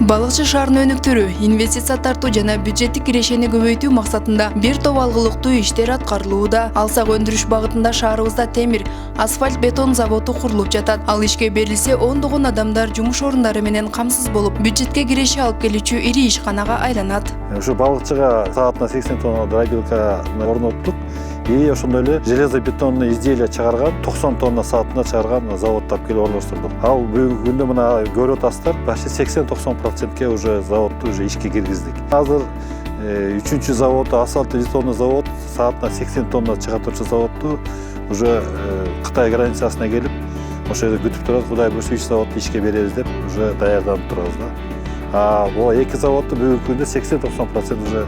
Балыкчы шаарынын өнүктүрүү, инвестиция тартуу жана бюджеттик кирешени көбөйтүү максатында бир топ алгылыктуу иштер аткарылууда. Алсак өндүрүш багытында шаарыбызда темир, асфальт, бетон заводу курулуп жатат. Ал ишке берилсе, ондогон адамдар жумуш орундары менен камсыз болуп, бюджетке киреше алып келүүчү ири ишканага айланат. Ушу балыкчыга саатына 80 тонна дробилка орноттук. И ошондой эле железобетонный изделия чыгарган 90 тонна саатына чыгарган завод тап келип орноштурдук. Ал бүгүнкү күндө мына көрүп атасыздар, почти 80-90%ке уже заводду уже ишке киргиздик. Азыр 3-чү завод, асфальт бетонный завод, саатына 80 тонна чыга турчу заводду уже Кытай границасына келип, ошол жерде күтүп турат. Кудай буйрса 3 заводду ишке беребиз деп уже даярданып турабыз да. Бул 2 заводду бүгүнкү күндө 80-90% уже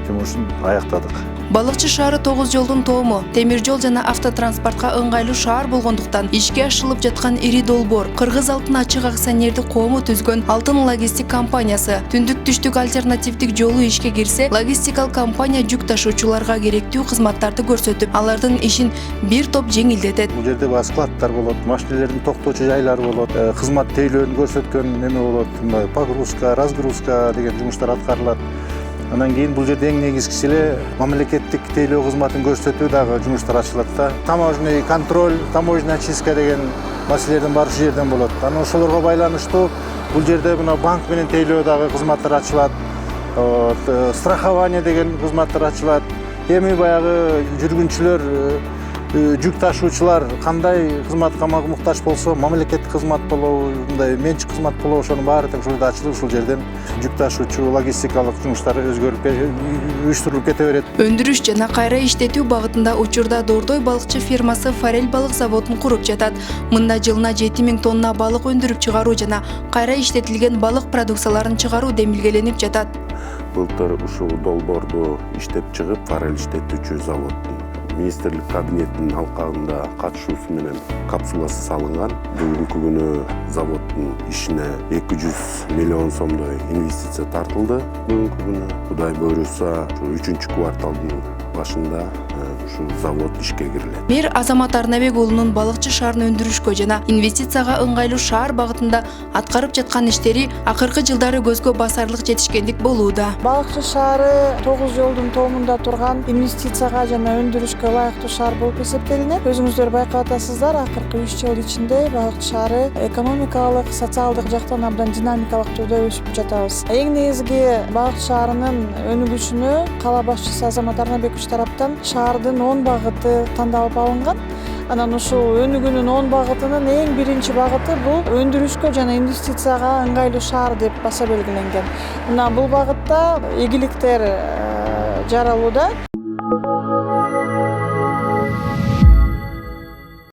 жумушун аяктадык. Балыкчы шаары 9 жолдун тоому, темир жол жана автотранспортко ыңгайлуу шаар болгондуктан ишке ашырылып жаткан ири долбоор Кыргыз Алтын ачык акционердик коому түзгөн Алтын логистик компаниясы түндүк-түштүк альтернативдик жолу ишке кирсе, логистикалык компания жүк ташуучуларга керектүү кызматтарды көрсөтүп, алардын ишин бир топ жеңилдетет. Бул жерде баа складтар болот, машинелердин токтоочу жайлары болот, кызмат тейлөөнү көрсөткөн неме болот, погрузка, разгрузка деген жумуштар аткарылат. Андан кийин бул жерде эң негизгиси эле мамлекеттик тейлөө кызматын көрсөтүү дагы жумуштар ачылат да. Таможенный контроль, таможенная очистка деген маселелердин баары ушул жерден болот. Анан ошолорго байланыштуу бул жерде мына банк менен тейлөө дагы кызматтар ачылат. Страхование деген кызматтар ачылат. Эми баягы жүргүнчүлөр, жүк ташуучулар кандай кызматка муктаж болсо, мамлекеттик кызмат болобу, мындай менчик кызмат болобу, ошонун баары тең ушул жерде ачылып, ушул жерден жүк ташуучу логистикалык жумуштары уюштурулуп кете берет. Өндүрүш жана кайра иштетүү багытында учурда Дордой балыкчы фирмасы Форель балык заводун куруп жатат. Мында жылына 7000 тонна балык өндүрүп чыгаруу жана кайра иштетилген балык продукцияларын чыгаруу демилгеленип жатат. Былтыр ушул долбоорду иштеп чыгып, Форель иштетүүчү заводдун министрлик кабинетинин алкагында катышуусу менен капсуласы салынган. Бүгүнкү күнү заводдун ишине 200 миллион сомдой инвестиция тартылды. Бүгүнкү күнү Кудай буйруса 3-чү кварталдын башында ушул завод ишке кирилет. Мэр Азамат Арнабек уулунун балыкчы шаарын өндүрүшкө жана инвестицияга ыңгайлуу шаар багытында аткарып жаткан иштери акыркы жылдары көзгө басарлык жетишкендик болууда. Балыкчы шаары 9 жолдун тоомунда турган инвестицияга жана өндүрүшкө ылайыктуу шаар болуп эсептелинет. Өзүңүздөр байкап атасыздар, акыркы 3 жыл ичинде балыкчы шаары экономикалык, социалдык жактан абдан динамикалык түрдө өсүп жатабыз. Эң негизги балыкчы шаарынын өнүгүшүнө кала башчысы Азамат Арнабекович тараптан шаардын 10 багыты тандалып алынган. Анан ушул өнүгүүнүн 10 багытынын эң биринчи багыты бул өндүрүшкө жана инвестицияга ыңгайлуу шаар деп баса белгиленген. Мына бул багытта ийгиликтер жаралууда.